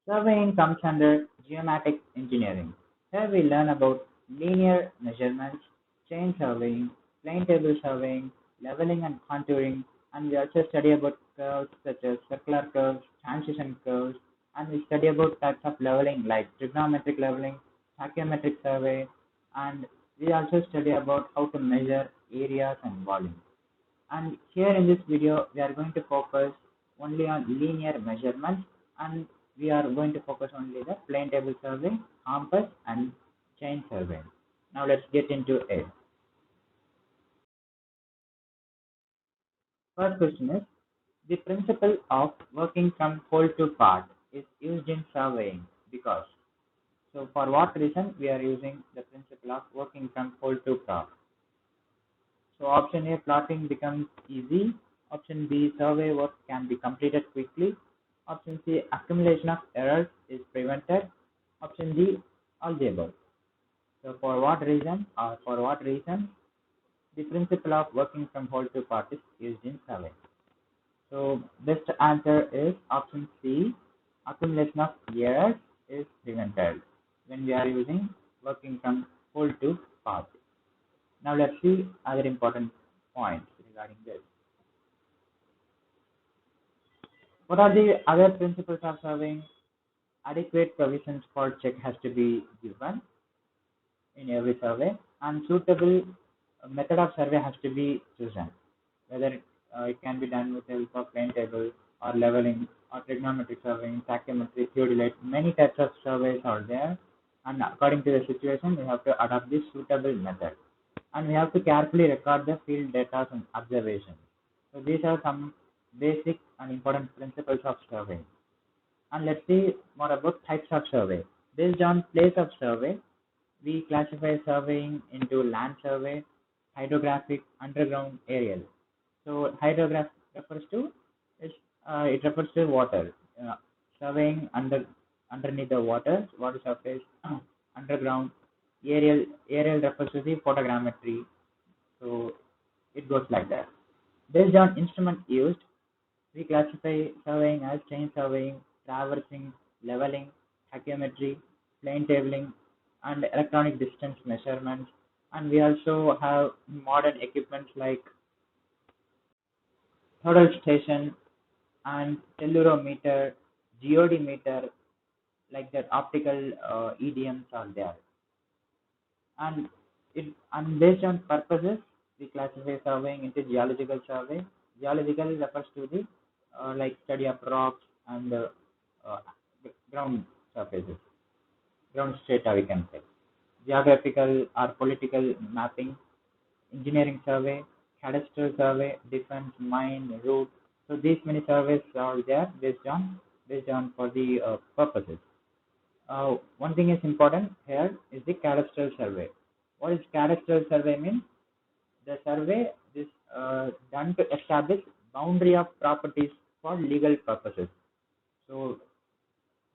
Surveying comes under geomatic engineering. Here we learn about linear measurements, chain surveying, plane table surveying, leveling and contouring, and we also study about curves such as circular curves, transition curves, and we study about types of leveling like trigonometric leveling, tachymetric survey, and we also study about how to measure areas and volumes. And here in this video, we are going to focus only on linear measurements, and we are going to focus only the plane table survey, compass, and chain survey. Now let's get into it. First question is, the principle of working from whole to part is used in surveying because. So for what reason we are using the principle of working from whole to part? So option A, plotting becomes easy. Option B, survey work can be completed quickly. Option C, accumulation of errors is prevented. Option D, all the above. So for what reason the principle of working from whole to part is used in survey? So best answer is option C, accumulation of errors is prevented when we are using working from whole to part. Now let's see other important points regarding this. What are the other principles of surveying? Adequate provisions for check has to be given in every survey, and suitable method of survey has to be chosen. Whether it can be done with the help of plane table or leveling or trigonometric surveying, tachymetry, theodolite. Many types of surveys are there, and according to the situation, we have to adopt this suitable method. And we have to carefully record the field data and observations. So these are some basic and important principles of survey. And let's see more about types of survey. Based on place of survey, we classify surveying into land survey, hydrographic, underground, aerial. So hydrograph refers to it refers to water, surveying underneath the water surface, underground. Aerial refers to the photogrammetry. So it goes like that. Based on instrument used, we classify surveying as chain surveying, traversing, leveling, tachymetry, plane tabling, and electronic distance measurements. And we also have modern equipments like thermal station and tellurometer, geodemeter, like that optical EDMs are there. And based on purposes, we classify surveying into geological survey. Geological refers to the like study of rocks and uh, ground surfaces, ground strata we can say. Geographical or political mapping, engineering survey, cadastral survey, defense, mine, route. So these many surveys are there based on for the purposes. One thing is important here is the cadastral survey. What is cadastral survey mean? The survey is done to establish boundary of properties for legal purposes. So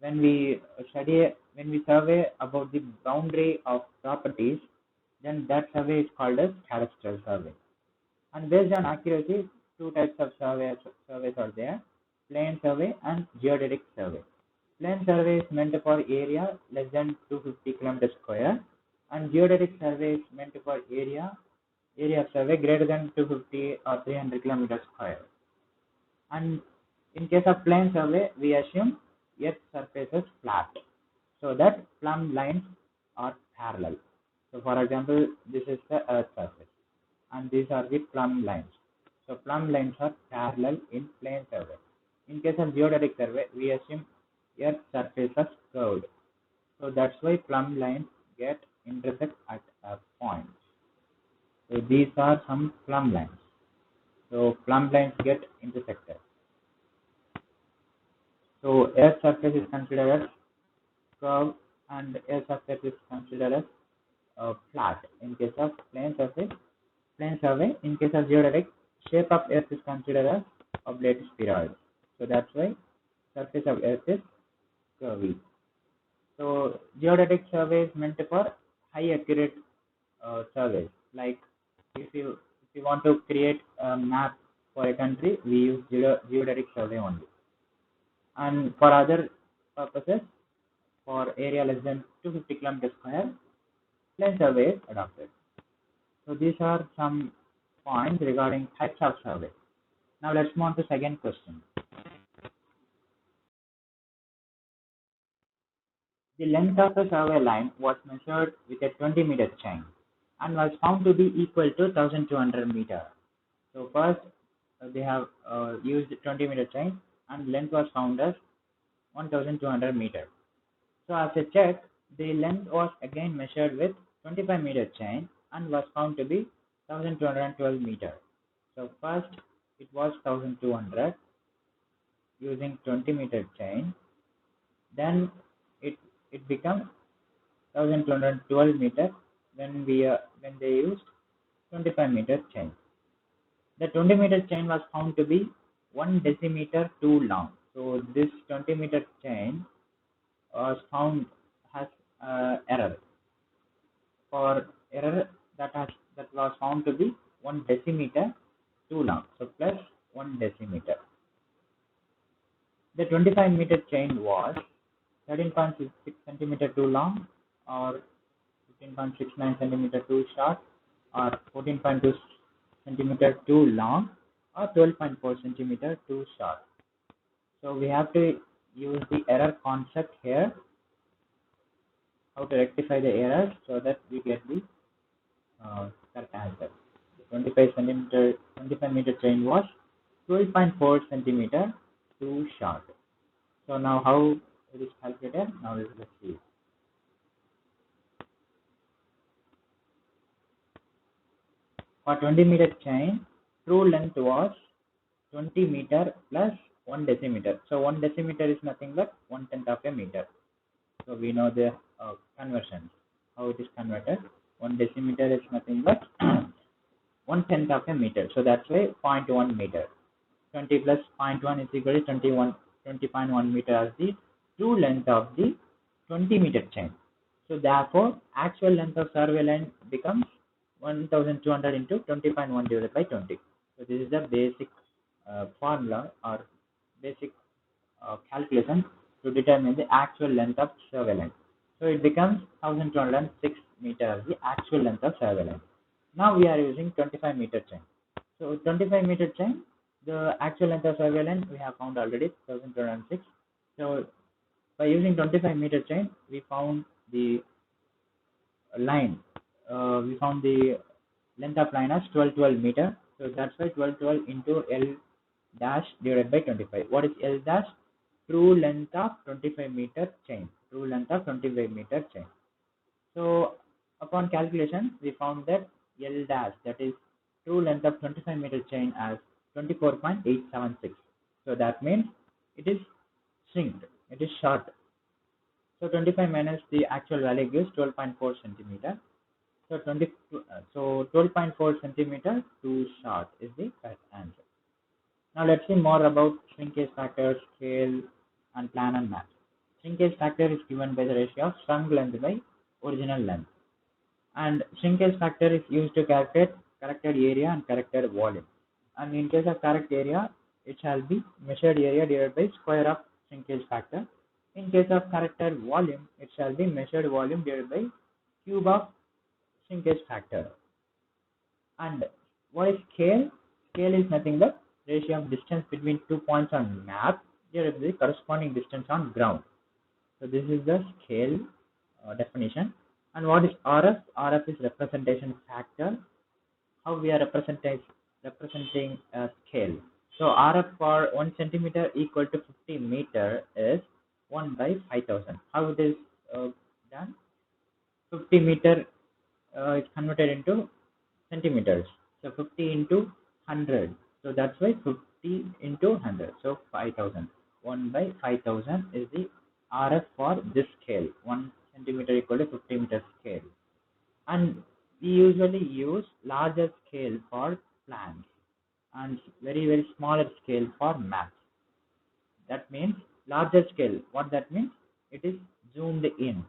when we survey about the boundary of properties, then that survey is called as cadastral survey. And based on accuracy, two types of surveys are there: plane survey and geodetic survey. Plane survey is meant for area less than 250 kilometers square, and geodetic survey is meant for area of survey greater than 250 or 300 kilometers square. And in case of plane survey, we assume Earth surface is flat, so that plumb lines are parallel. So for example, this is the Earth surface, and these are the plumb lines. So plumb lines are parallel in plane survey. In case of geodetic survey, we assume Earth surface is curved. So that's why plumb lines get intersect at a point. So these are some plumb lines. So plumb lines get intersected. So Earth surface is considered as curve, and Earth surface is considered as flat in case of plane survey. In case of geodetic, shape of Earth is considered as oblate spheroid. So that's why surface of Earth is curvy. So geodetic survey is meant for high accurate surveys. Like if you want to create a map for a country, we use geodetic survey only. And for other purposes, for area less than 250 kilometers square, plain survey is adopted. So these are some points regarding types of survey. Now let's move on to second question. The length of a survey line was measured with a 20-meter chain and was found to be equal to 1200 meter. So first they have used 20-meter chain and length was found as 1200 meter. So as a check, the length was again measured with 25-meter chain and was found to be 1212 meter. So first it was 1200 using 20-meter chain, then it becomes 1212 meter when they used 25-meter chain. The 20-meter chain was found to be 1 decimeter too long. So this 20-meter chain was found has error. For error that was found to be 1 decimeter too long. So plus 1 decimeter. The 25-meter chain was 13.66 centimeter too long, or 15.69 centimeter too short, or 14.2 centimeter too long, or 12.4 centimeter too short. So we have to use the error concept here, how to rectify the errors so that we get the correct answer. The 25-meter chain was 12.4 centimeter too short. So now how it is calculated? Now let's see. For 20-meter chain, true length was 20 meter plus 1 decimeter. So 1 decimeter is nothing but 1/10 of a meter. So we know the conversion, how it is converted. 1 decimeter is nothing but 1/10 of a meter. So that's why 0.1 meter. 20 plus 0.1 is equal to 20.1 meter as the true length of the 20-meter chain. So therefore, actual length of survey line becomes 1200 into 20.1 divided by 20. So this is the basic formula or basic calculation to determine the actual length of survey line. So it becomes 1206 meters, the actual length of survey line. Now we are using 25-meter chain. So 25-meter chain, the actual length of survey line we have found already 1206. So by using 25-meter chain, we found the line. We found the length of line as 1212 meter. So that's why 1212 into L dash divided by 25. What is L dash? True length of 25-meter chain. True length of 25-meter chain. So upon calculation, we found that L dash, that is true length of 25-meter chain, as 24.876. So that means it is shrinked. It is short. So 25 minus the actual value gives 12.4 centimeter. So 12.4 centimeter too short is the correct answer. Now let's see more about shrinkage factor, scale, and plan and map. Shrinkage factor is given by the ratio of shrunk length by original length. And shrinkage factor is used to calculate corrected area and corrected volume. And in case of correct area, it shall be measured area divided by square of shrinkage factor. In case of corrected volume, it shall be measured volume divided by cube of shrinkage factor. And what is scale? Scale is nothing but ratio of distance between 2 points on map divided by the corresponding distance on ground. So this is the scale definition. And what is RF? RF is representation factor. How we are representing a scale. So RF for 1 centimeter equal to 50 meter is 1 by 5000. How it is done? 50 meter is converted into centimeters. So 50 into 100. So that's why 50 into 100. So 5000. 1 by 5000 is the RF for this scale. 1 centimeter equal to 50 meter scale. And we usually use larger scale for plans and very smaller scale for maps. That means larger scale. What that means? It is zoomed in.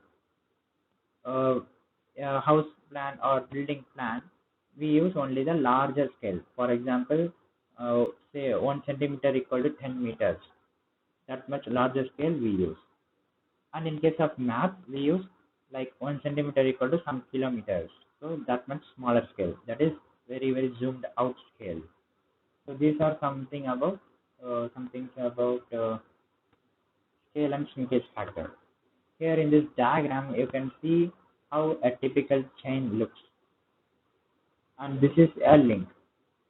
House plan or building plan, we use only the larger scale. For example, say 1 centimeter equal to 10 meters. That much larger scale we use. And in case of map, we use like 1 centimeter equal to some kilometers. So that much smaller scale. That is very zoomed out scale. So these are some things about scale and shrinkage factor. Here in this diagram, you can see how a typical chain looks. And this is a link.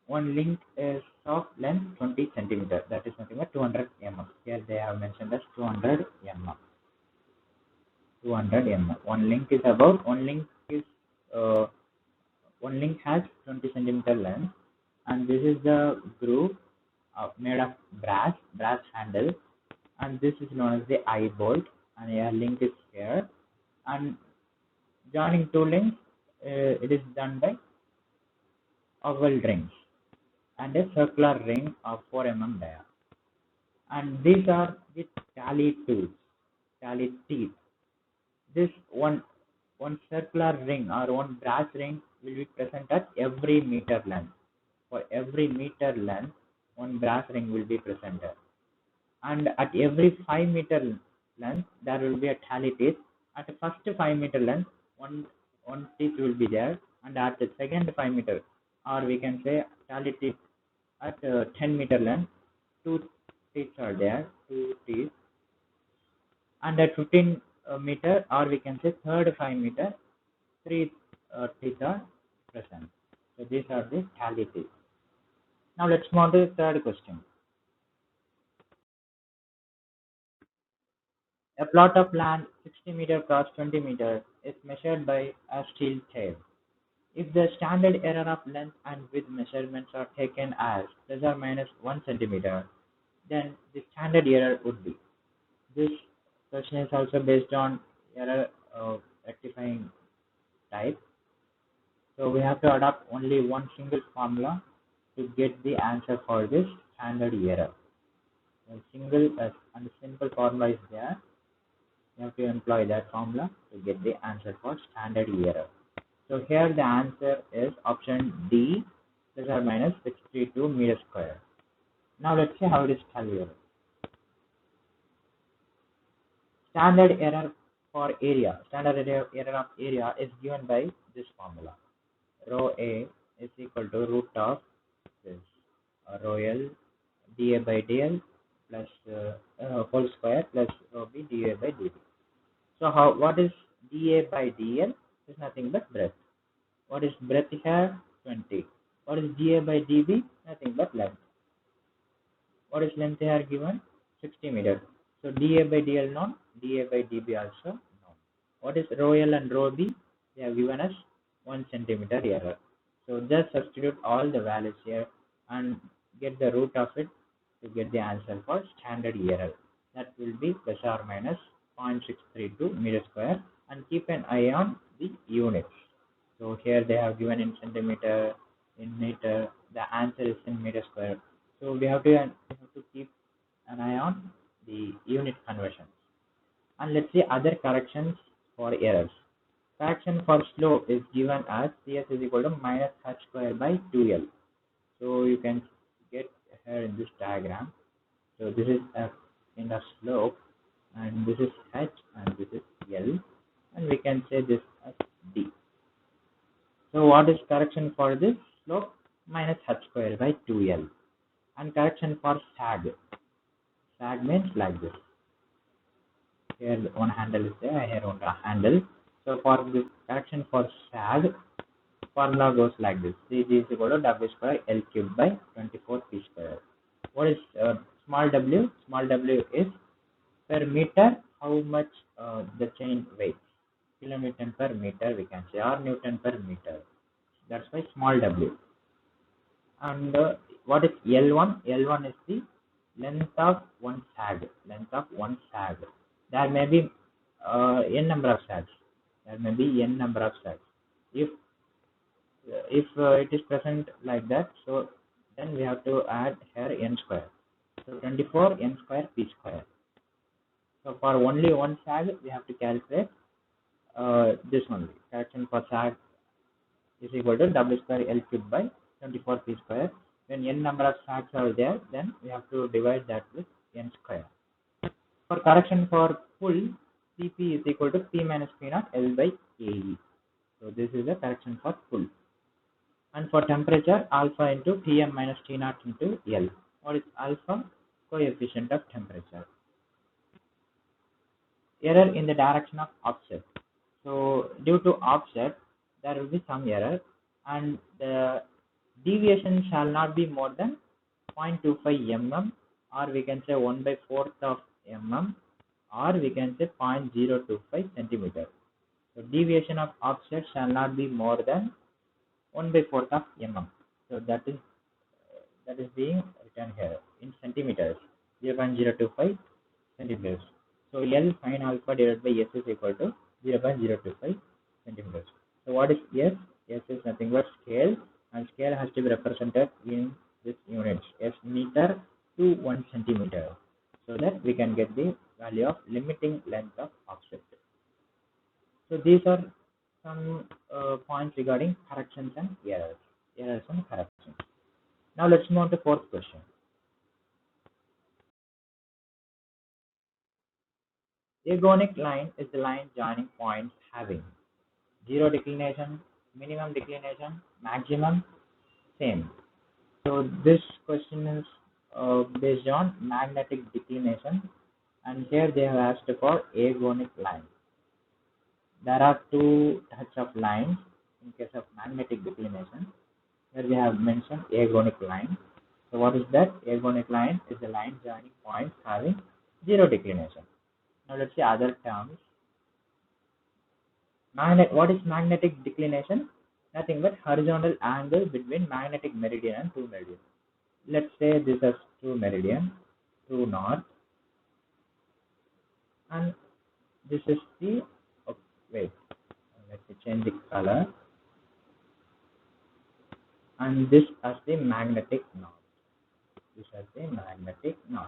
One link is of length 20 centimeter. That is nothing but 200 mm. Here they have mentioned as 200 mm. 200 mm. Uh, one link has 20 centimeter length, and this is the groove made of brass handle, and this is known as the eye bolt, and a link is here. And joining two links, it is done by oval rings and a circular ring of 4 mm diameter. And these are the tally tools, tally teeth. This one circular ring or one brass ring will be present at every meter length. For every meter length, one brass ring will be presented. And at every 5 meter length, there will be a tally teeth. At the first 5 meter length, one teeth will be there, and at the second 5 meter, or we can say tally teeth at 10 meter length, two teeth are there, two teeth, and at 15 meter, or we can say third 5 meter, three teeth are present. So these are the tally teeth. Now let's move on to the third question. A plot of land 60 meter cross 20 meter is measured by a steel tape. If the standard error of length and width measurements are taken as plus or minus 1 centimeter, then the standard error would be. This question is also based on error rectifying type. So we have to adopt only one single formula to get the answer for this standard error. A single and simple formula is there. You have to employ that formula to get the answer for standard error. So here the answer is option D, plus or minus 632 meter square. Now let's see how it is calculated. Standard error for area. Standard error of area is given by this formula. Rho A is equal to root of this rho L dA by dL plus whole square plus rho B dA by dB. So what is dA by dL? Is nothing but breadth. What is breadth here? 20. What is dA by dB? Nothing but length. What is length here given? 60 meters. So dA by dL known, dA by dB also known. What is rho L and rho B? They have given us 1 centimeter error. So just substitute all the values here and get the root of it to get the answer for standard error. That will be plus or minus 0.632 meter square, and keep an eye on the units. So here they have given in centimeter, in meter, the answer is in meter square. So we have to keep an eye on the unit conversions. And let's see other corrections for errors. Correction for slope is given as CS is equal to minus h square by 2L. So you can get here in this diagram. So this is a kind of slope, and this is h, and this is L, and we can say this as D. So what is correction for this slope? Minus h square by 2L. And correction for sag. Sag means like this. Here one handle is there, here one handle. So for this correction for sag, formula goes like this. Cg is equal to W square L cube by 24 P square. What is small w? Small w is per meter, how much the chain weighs. Kilometer per meter we can say, or Newton per meter. That's why small w. And what is L1? L1 is the length of one sag. Length of one sag. There may be n number of sags. There may be n number of sags. If it is present like that, so then we have to add here n square. So 24 n square p square. So for only one sag, we have to calculate this only. Correction for sag is equal to W square L cube by 24 P square. When n number of sags are there, then we have to divide that with n square. For correction for pull, Cp is equal to P minus P naught L by Ae. So this is the correction for full. And for temperature, alpha into Tm minus T naught into L. What is alpha? Coefficient of temperature. Error in the direction of offset. So due to offset, there will be some error, and the deviation shall not be more than 0.25 mm, or we can say 1 by 4th of mm, or we can say 0.025 centimeter. So deviation of offset shall not be more than 1 by 4th of mm. So that is being written here in centimeters, 0.025 centimeters. So L sin alpha divided by S is equal to 0.025 centimeters. So what is S? S is nothing but scale, and scale has to be represented in this units, S meter to 1 centimeter, so that we can get the value of limiting length of offset. So these are some points regarding corrections and errors and corrections. Now let's move on to fourth question. Agonic line is the line joining points having zero declination, minimum declination, maximum, same. So this question is based on magnetic declination, and here they have asked for agonic line. There are two types of lines in case of magnetic declination. Here we have mentioned agonic line. So what is that? Agonic line is the line joining points having zero declination. Now let's see other terms. What is magnetic declination? Nothing but horizontal angle between magnetic meridian and true meridian. Let's say this is true meridian, true north, and this is the, oh, wait, let me change the color, and this as the magnetic north. This is the magnetic north.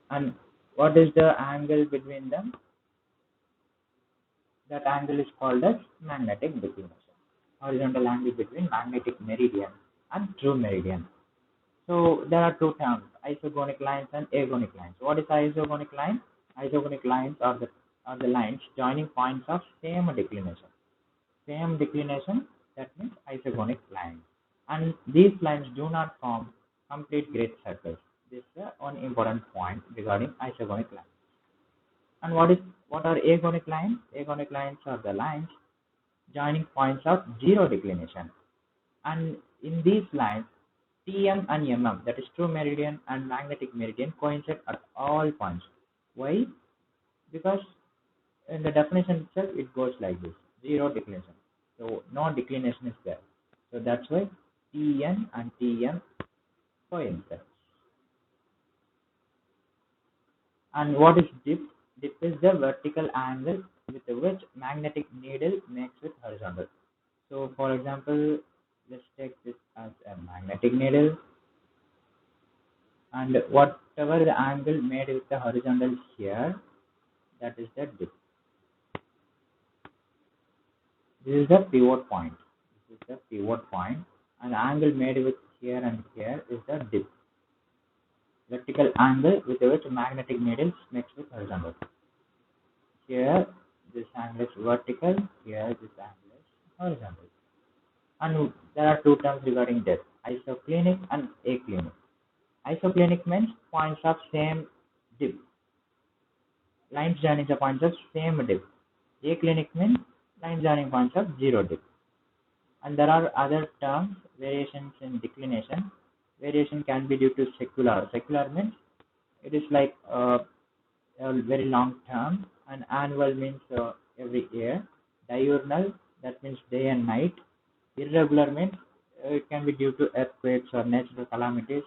And what is the angle between them? That angle is called as magnetic declination. Horizontal angle between magnetic meridian and true meridian. So there are two terms, isogonic lines and agonic lines. What is isogonic line? Isogonic lines are the lines joining points of same declination. Same declination, that means isogonic lines. And these lines do not form complete great circles. This is one important point regarding isogonic lines. And what are agonic lines? Agonic lines are the lines joining points of zero declination. And in these lines, Tm and mm, that is true meridian and magnetic meridian, coincide at all points. Why? Because in the definition itself, it goes like this: zero declination. So no declination is there. So that's why Tn and Tm coincide. And what is dip? Dip is the vertical angle with which magnetic needle makes with horizontal. So for example, let's take this as a magnetic needle, and whatever the angle made with the horizontal here, that is the dip. This is the pivot point. This is the pivot point, and the angle made with here and here is the dip. Vertical angle with which magnetic needles mix with horizontal. Here this angle is vertical, here this angle is horizontal. And there are two terms regarding this: isoclinic and aclinic. Isoclinic means points of same dip. Lines joining the points of same dip. Aclinic means lines joining points of zero dip. And there are other terms, variations in declination. Variation can be due to secular. Secular means it is like a very long term, and annual means every year. Diurnal, that means day and night. Irregular means it can be due to earthquakes or natural calamities,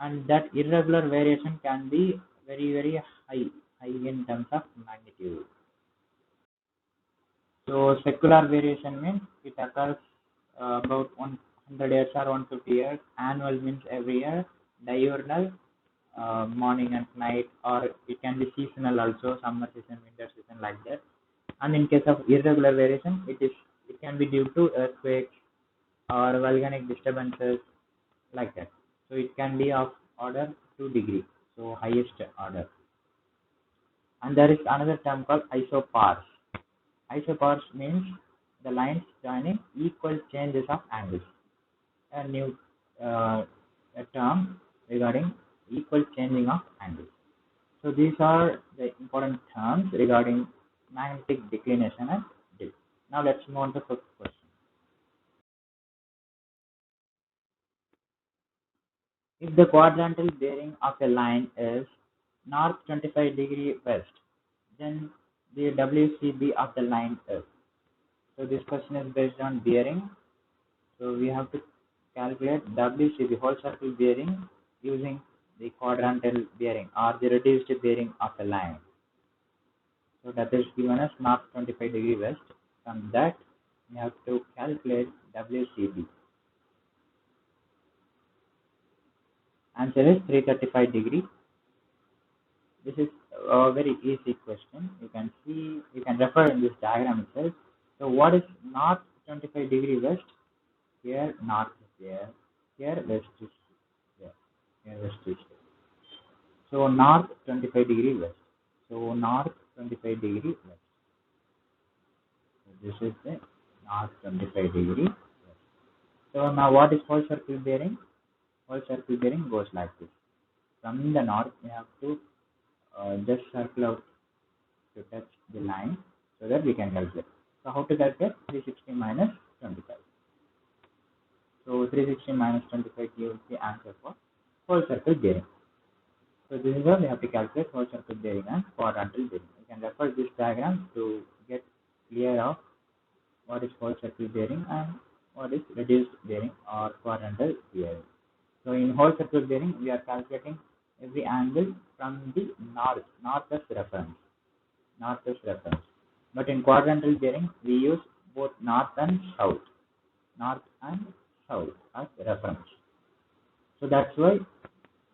and that irregular variation can be very high in terms of magnitude. So secular variation means it occurs about 100 years or 150 years. Annual means every year. Diurnal, morning and night, or it can be seasonal also, summer season, winter season, like that. And in case of irregular variation, it can be due to earthquakes or volcanic disturbances, like that. So it can be of order 2 degree, so highest order. And there is another term called isopars. Isopars means the lines joining equal changes of angles. A new a term regarding equal changing of angles. So these are the important terms regarding magnetic declination and dip. Now let's move on to the first question. If the quadrantal bearing of a line is north 25 degree west, then the WCB of the line is. So this question is based on bearing. So we have to calculate WCB, whole circle bearing, using the quadrantal bearing or the reduced bearing of a line. So that is given as north 25 degree west. From that, we have to calculate WCB. Answer is 335 degree. This is a very easy question. You can see, you can refer in this diagram itself. So what is north 25 degree west? Here north is here. Here west is here. Here west is here. So north 25 degree west. So north 25 degree west. So this is the north 25 degree west. So now what is whole circle bearing? Whole circle bearing goes like this. From the north, we have to just circle out to touch the line so that we can calculate. So how to calculate? 360 minus 25. So 360 minus 25 gives the answer for whole circle bearing. So this is how we have to calculate whole circle bearing and quadrantal bearing. You can refer this diagram to get clear of what is whole circle bearing and what is reduced bearing or quadrantal bearing. So in whole circle bearing, we are calculating every angle from the north as reference. But in quadrantal bearing, we use both north and south as reference. So that's why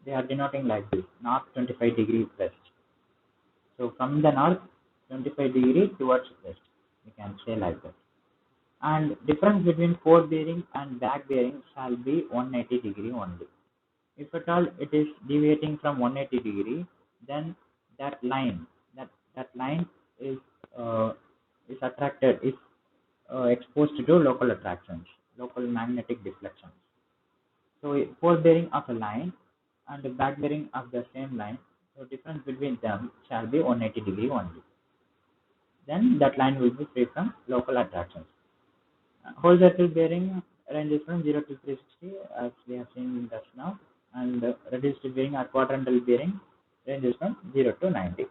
they are denoting like this: north 25 degree west. So from the north 25 degree towards west, we can say like that. And difference between forward bearing and back bearing shall be 180 degree only. If at all it is deviating from 180 degree, then that line is attracted, is exposed to local attractions, local magnetic deflections. So forward bearing of a line and the back bearing of the same line, so difference between them shall be 180 degree only. Then that line will be free from local attractions. Whole circle bearing ranges from 0 to 360 as we have seen just now, and reduced bearing or quadrantal bearing ranges from 0 to 90.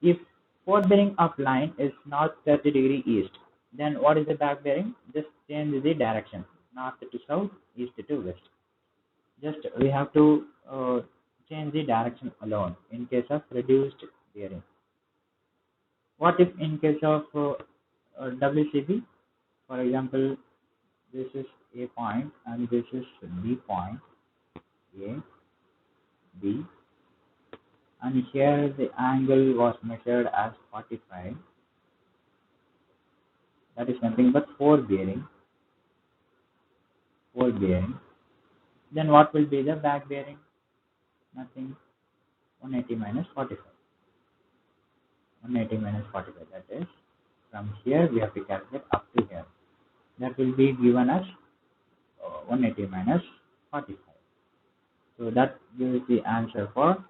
If forward bearing of line is north 30 degree east, then what is the back bearing? Just change the direction, north to south, east to west. Just we have to change the direction alone in case of reduced bearing. What if in case of WCB? For example, this is A point and this is B point, A, B, and here the angle was measured as 45. That is nothing but forward bearing. Then what will be the back bearing? Nothing. 180 minus 45. 180 minus 45. That is, from here we have to calculate up to here. That will be given as 180 minus 45. So that gives the answer for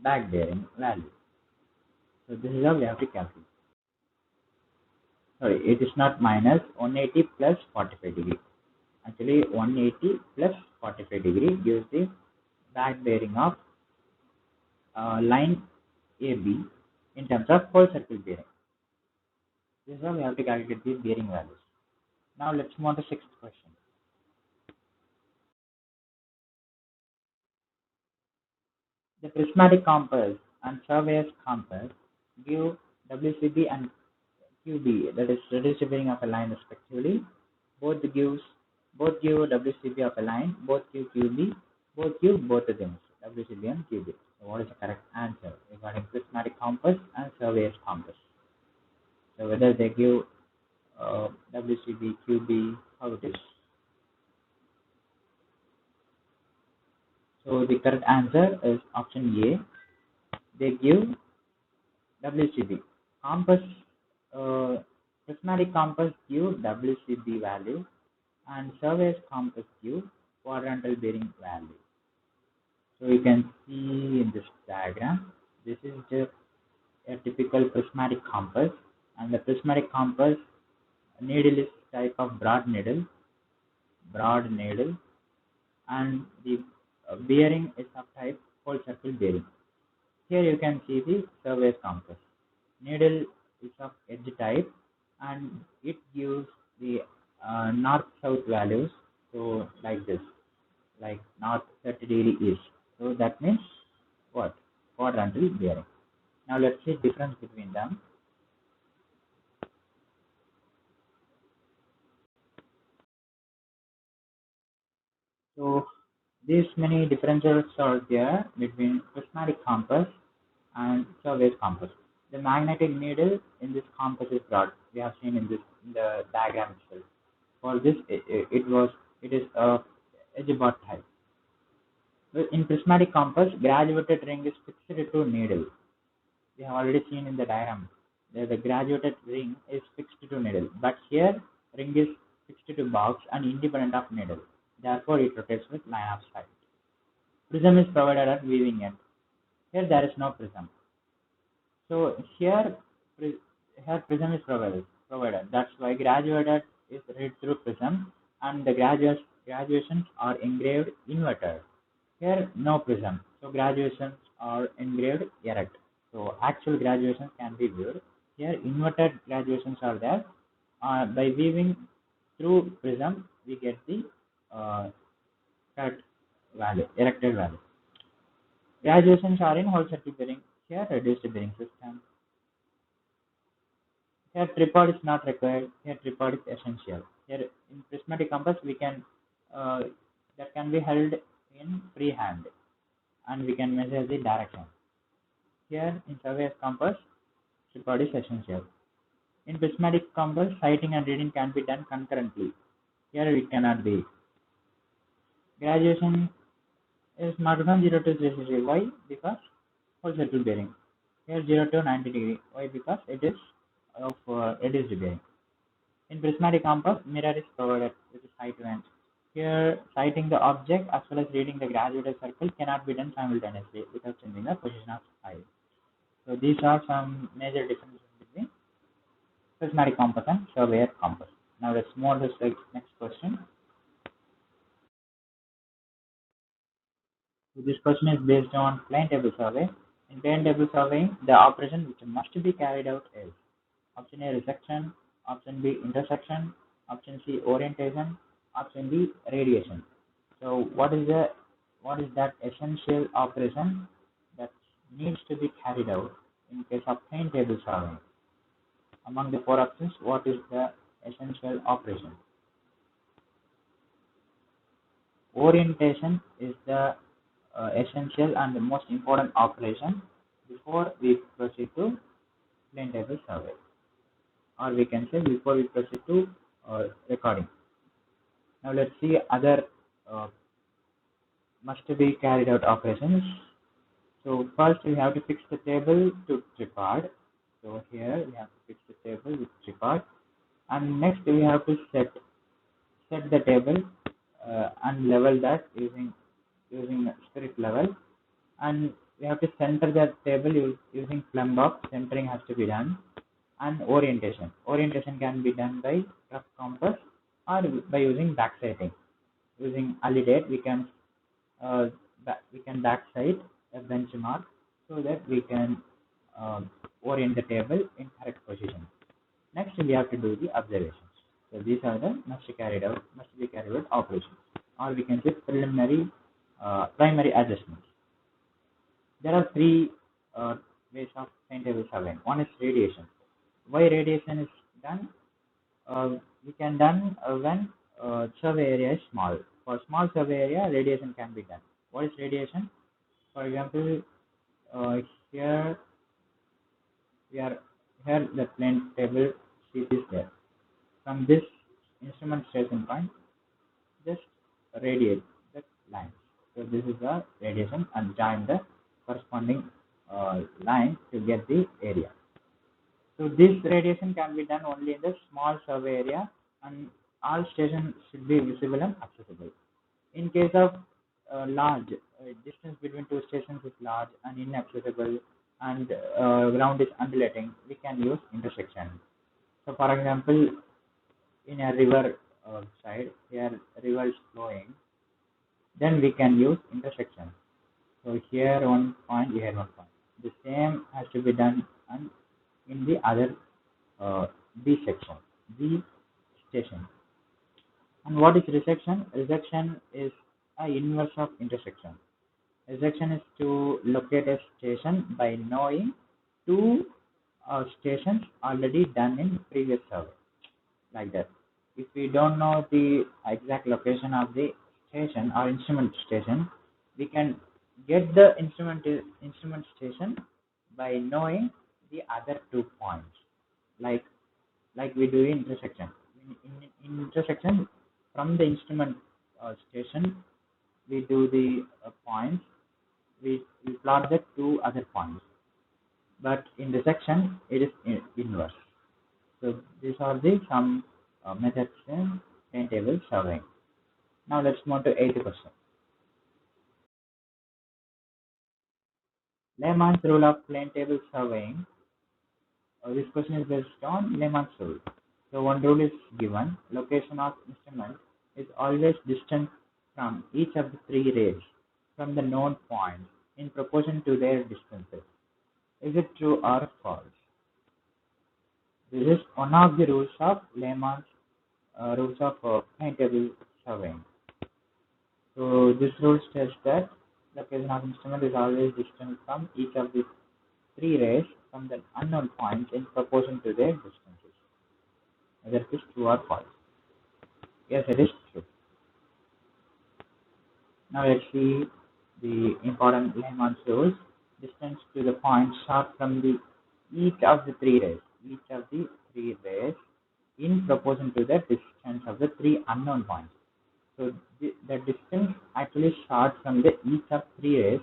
back bearing value. So this is how we have to calculate. Sorry, it is not minus 180 plus 45 degree. Actually, 180 plus 45 degree gives the back bearing of line AB in terms of whole circle bearing. This is how we have to calculate the bearing values. Now let's move on to sixth question. The prismatic compass and surveyor's compass give WCB and QB, that is reduced bearing of a line respectively. Both give WCB of a line, both give QB, both give both the things, WCB and QB. So what is the correct answer regarding prismatic compass and surveyor's compass? So whether they give WCB, QB, how it is? So the correct answer is option A. they give WCB. Compass, uh, prismatic compass give WCB value, and survey's compass give quadrantal bearing value. So you can see in this diagram, this is just a typical prismatic compass, and the prismatic compass needle is type of broad needle, and the bearing is of type whole circle bearing. Here you can see the survey's compass. Needle is of edge type, and it gives the north-south values. So like this, like north 30° east. So that means what? Quadrantal bearing. Now let's see difference between them. So these many differences are there between prismatic compass and survey's compass. The magnetic needle in this compass is broad. We have seen in the diagram itself. For this, it is a edge-bar type. In prismatic compass, graduated ring is fixed to needle. We have already seen in the diagram that the graduated ring is fixed to needle, but here ring is fixed to box and independent of needle. Therefore, it rotates with line of sight. Prism is provided at weaving end. Here there is no prism. So here prism is provided. That's why graduated is read through prism, and the graduations are engraved inverted. Here no prism, so graduations are engraved erect. So actual graduations can be viewed. Here inverted graduations are there. By weaving through prism, we get the uh, cut value, erected value. Graduations are in whole circle bearing. Here reduced bearing system. Here tripod is not required. Here tripod is essential. Here in prismatic compass we can uh, that can be held in free hand, and we can measure the direction. Here in surveyor's compass, tripod is essential. In prismatic compass, sighting and reading can be done concurrently. Here it cannot be. Graduation is marked from 0 to 360. Why? Because whole circle bearing. Here 0 to 90°. Why? Because it is of reduced bearing. In prismatic compass, mirror is provided with a sight lens. Here, sighting the object as well as reading the graduated circle cannot be done simultaneously without changing the position of eye. So these are some major differences between prismatic compass and surveyor compass. Now let's move on to the next question. So this question is based on plane table survey. In plane table surveying, the operation which must be carried out is option A resection, option B intersection, option C orientation, option D radiation. So what is that essential operation that needs to be carried out in case of plane table surveying? Among the four options, what is the essential operation? Orientation is the essential and the most important operation before we proceed to plane table survey, or we can say before we proceed to recording. Now let's see other uh, must be carried out operations. So first we have to fix the table to tripod. So here we have to fix the table with tripod, and next we have to set the table and level that using spirit level, and we have to center the table using plumb box. Centering has to be done, and orientation can be done by rough compass or by using back sighting. Using alidate uh, we can backside a benchmark so that we can uh, orient the table in correct position. Next, we have to do the observations. So these are the must be carried out operations, or we can say primary adjustments. There are three ways of plane table surveying. One is radiation. Why radiation is done? We can done when survey area is small. For small survey area, radiation can be done. What is radiation? For example, uh, here we are here the plane table sheet is there. From this instrument station point, just radiate the line. So this is the radiation and join the corresponding line to get the area. So this radiation can be done only in the small survey area, and all stations should be visible and accessible. In case of large, distance between two stations is large and inaccessible, and ground is undulating, we can use intersection. So for example, in a river side, here river is flowing, then we can use intersection. So here one point, here one point. The same has to be done and in the other B section, B station. And what is resection? Resection is a inverse of intersection. Resection is to locate a station by knowing two stations already done in previous survey, like that. If we don't know the exact location of the station or instrument station, we can get the instrument station by knowing the other 2 points, like we do in intersection. In intersection, from the instrument station, we do the points. We plot the two other points, but in the section it is inverse. So these are the some methods in plane table surveying. Now let's move to 80%. Lehman's rule of plane table surveying. This question is based on Lehman's rule. So one rule is given: location of instrument is always distant from each of the three rays from the known points in proportion to their distances. Is it true or false? This is one of the rules of Lehman's rules of plane table surveying. So this rule states that location of instrument is always distant from each of the three rays from the unknown points in proportion to their distances. Whether it is true or false. Yes, it is true. Now let's see the important Lehman's rules. Distance to the point shot from the each of the three rays. Each of the three rays in proportion to the distance of the three unknown points. So the distance actually shot from the each of three rays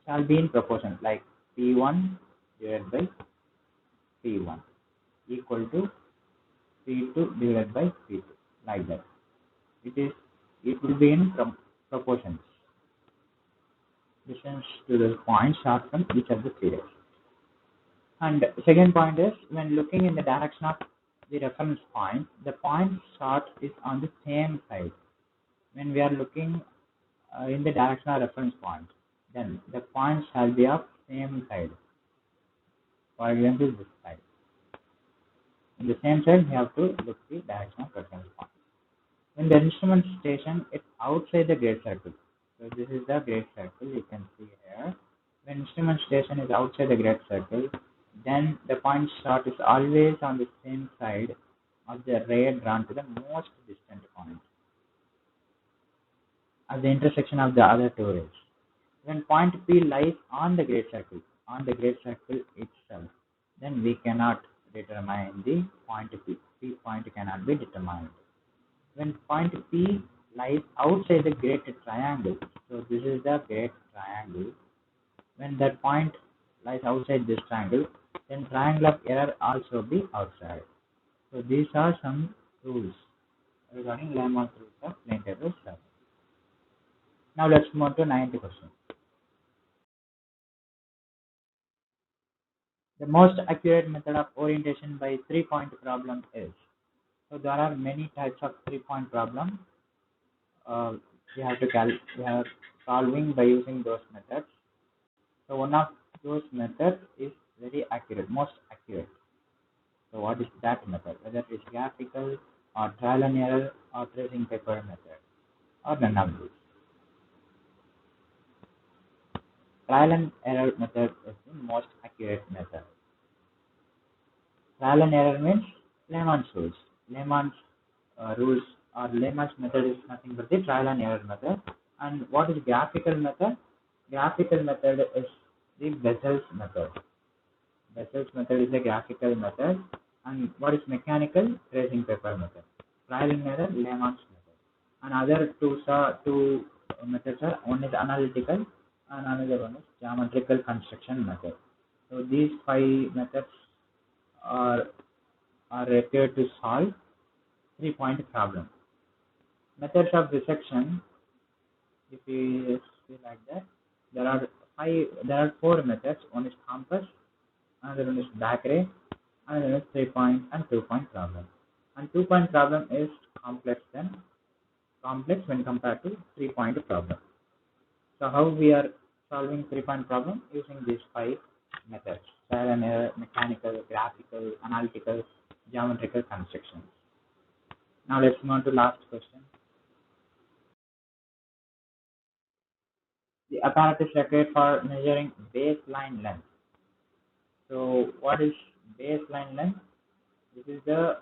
shall be in proportion, like P1 divided by P1 equal to P2 divided by P2, like that. It will be in proportions. Distance to the point shot from each of the three rays. And second point is, when looking in the direction of the reference point, the point shot is on the same side. When we are looking in the direction of reference point, then the point shall be of same side. For example, this side. In the same side, we have to look the direction of reference point. When the instrument station is outside the great circle, so this is the great circle, you can see here. When instrument station is outside the great circle, then the point shot is always on the same side of the ray drawn to the most distant point at the intersection of the other two rays. When point P lies on the great circle itself, then we cannot determine the point P. P point cannot be determined. When point P lies outside the great triangle, so this is the great triangle. When that point lies outside this triangle, then triangle of error also be outside. So these are some rules regarding Lehman's rules of plane table survey. Now let's move to 90%. The most accurate method of orientation by three-point problem is. So there are many types of three-point problem. We have solving by using those methods. So one of those methods is very accurate, most accurate. So what is that method? Whether it is graphical or trial and error or tracing paper method or none of these. Trial and error method is the most accurate method. Trial and error means Lehman's rules. Lehman's rules or Lehman's method is nothing but the trial and error method. And what is graphical method? Graphical method is the Bessel's method. Bessel's method is the graphical method. And what is mechanical? Tracing paper method. Trial and error, Lehman's method. And other two methods are, one is analytical and another one is geometrical construction method. So these 5 methods are required to solve 3-point problem. Methods of resection, if we see like that, there are 4 methods. One is compass, another one is back ray, another is 3-point and 2-point problem. And 2-point problem is complex when compared to 3-point problem. So how we are solving 3-point problem? Using these 5 methods: trial and error, mechanical, graphical, analytical, geometrical constructions. Now let's move on to last question. The apparatus required for measuring baseline length. So what is baseline length? This is the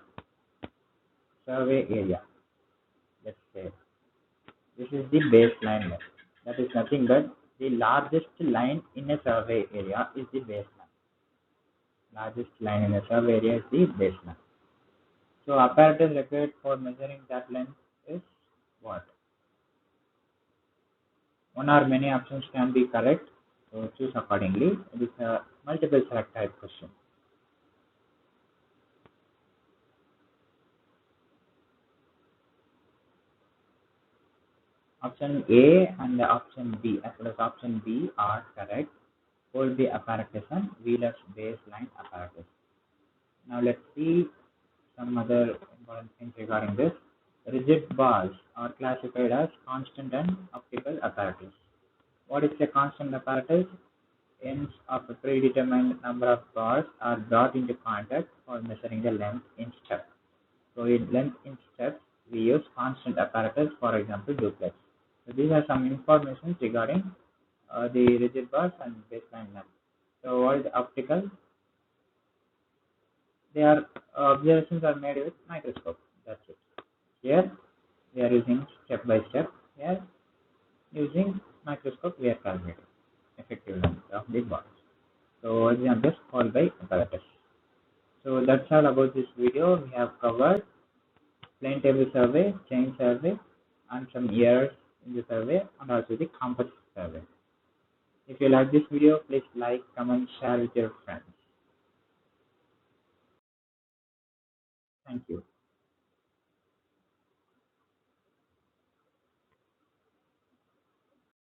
survey area. Let's say this is the baseline length. That is nothing but the largest line in a survey area is the baseline. Largest line in a survey area is the baseline. So apparatus required for measuring that length is what? One or many options can be correct. So choose accordingly. It is a multiple select type question. Option A and option B as well as option B are correct. Hold the apparatus and Wheeler's baseline apparatus. Now let's see some other important things regarding this. Rigid bars are classified as constant and optical apparatus. What is a constant apparatus? Ends of a predetermined number of bars are brought into contact for measuring the length in steps. So in length in steps, we use constant apparatus, for example, duplex. So these are some information regarding the rigid bars and baseline length. So what is optical? Their observations are made with microscope. That's it. Here we are using step by step. Here using microscope we are calculating effective length of the bars. So examples followed by apparatus. So that's all about this video. We have covered plain table survey, chain survey, and some errors in the survey, and also the compass survey. If you like this video, please like, comment, share with your friends. Thank you.